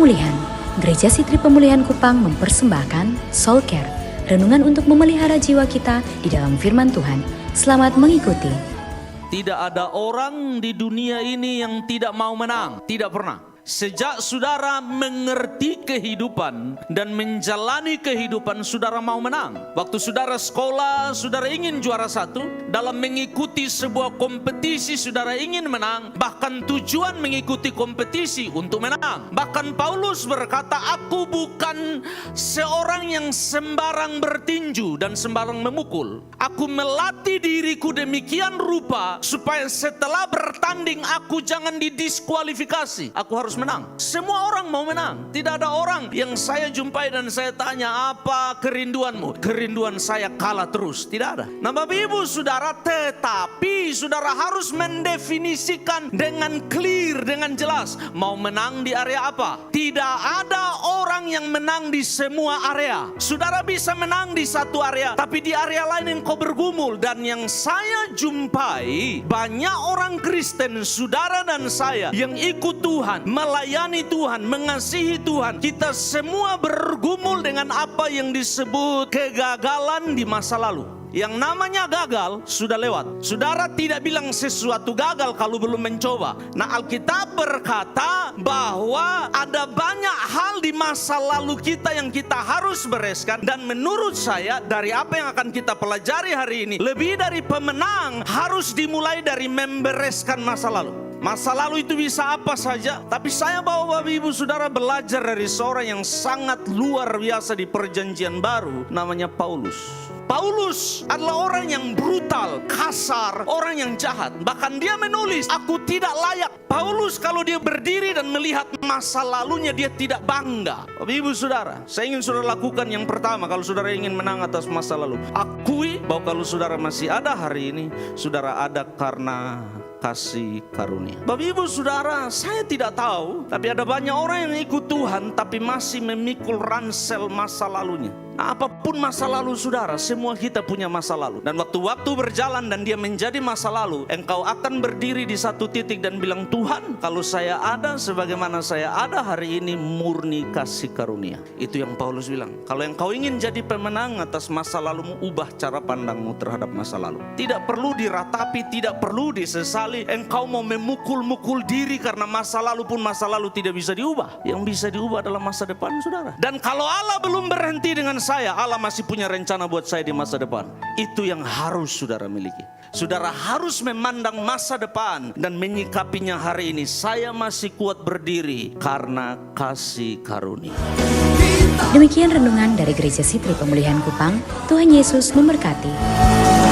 Pemulihan. Gereja Sitri Pemulihan Kupang mempersembahkan Soul Care, renungan untuk memelihara jiwa kita di dalam firman Tuhan. Selamat mengikuti. Tidak ada orang di dunia ini yang tidak mau menang, tidak pernah. Sejak saudara mengerti kehidupan dan menjalani kehidupan, saudara mau menang. Waktu saudara sekolah, saudara ingin juara satu. Dalam mengikuti sebuah kompetisi, saudara ingin menang. Bahkan tujuan mengikuti kompetisi untuk menang. Bahkan Paulus berkata, aku bukan seorang yang sembarang bertinju dan sembarang memukul. Aku melatih diriku demikian rupa supaya setelah bertanding aku jangan didiskualifikasi. Aku harus menang. Semua orang mau menang. Tidak ada orang yang saya jumpai dan saya tanya, apa kerinduanmu? Kerinduan saya kalah terus. Tidak ada. Nah Bapak Ibu Saudara, tetapi saudara harus mendefinisikan dengan clear, dengan jelas. Mau menang di area apa? Tidak ada orang yang menang di semua area. Saudara bisa menang di satu area, tapi di area lain yang kau bergumul. Dan yang saya jumpai, banyak orang Kristen, saudara dan saya, yang ikut Tuhan, melayani Tuhan, mengasihi Tuhan. Kita semua bergumul dengan apa yang disebut kegagalan di masa lalu. Yang namanya gagal sudah lewat. Saudara tidak bilang sesuatu gagal kalau belum mencoba. Nah, Alkitab berkata bahwa ada banyak hal di masa lalu kita yang kita harus bereskan. Dan menurut saya, dari apa yang akan kita pelajari hari ini, lebih dari pemenang harus dimulai dari membereskan masa lalu. Masa lalu itu bisa apa saja, tapi saya bawa Bapak Ibu Saudara belajar dari seorang yang sangat luar biasa di perjanjian baru, namanya Paulus. Paulus adalah orang yang brutal, kasar, orang yang jahat. Bahkan dia menulis, aku tidak layak. Paulus kalau dia berdiri dan melihat masa lalunya, dia tidak bangga. Bapak Ibu Saudara, saya ingin saudara lakukan yang pertama kalau saudara ingin menang atas masa lalu. Akui bahwa kalau saudara masih ada hari ini, saudara ada karena kasih karunia. Bapak Ibu Saudara, saya tidak tahu, tapi ada banyak orang yang ikut Tuhan tapi masih memikul ransel masa lalunya. Nah, apapun masa lalu saudara, semua kita punya masa lalu. Dan waktu berjalan dan dia menjadi masa lalu, engkau akan berdiri di satu titik dan bilang, Tuhan, kalau saya ada sebagaimana saya ada hari ini, murni kasih karunia. Itu yang Paulus bilang. Kalau engkau ingin jadi pemenang atas masa lalumu, ubah cara pandangmu terhadap masa lalu. Tidak perlu diratapi, tidak perlu disesali. Engkau mau memukul-mukul diri karena masa lalu pun masa lalu tidak bisa diubah. Yang bisa diubah adalah masa depan saudara. Dan kalau Allah belum berhenti dengan saya, Allah masih punya rencana buat saya di masa depan. Itu yang harus saudara miliki. Saudara harus memandang masa depan dan menyikapinya hari ini. Saya masih kuat berdiri karena kasih karunia. Demikian renungan dari Gereja Sitri Pemulihan Kupang. Tuhan Yesus memberkati.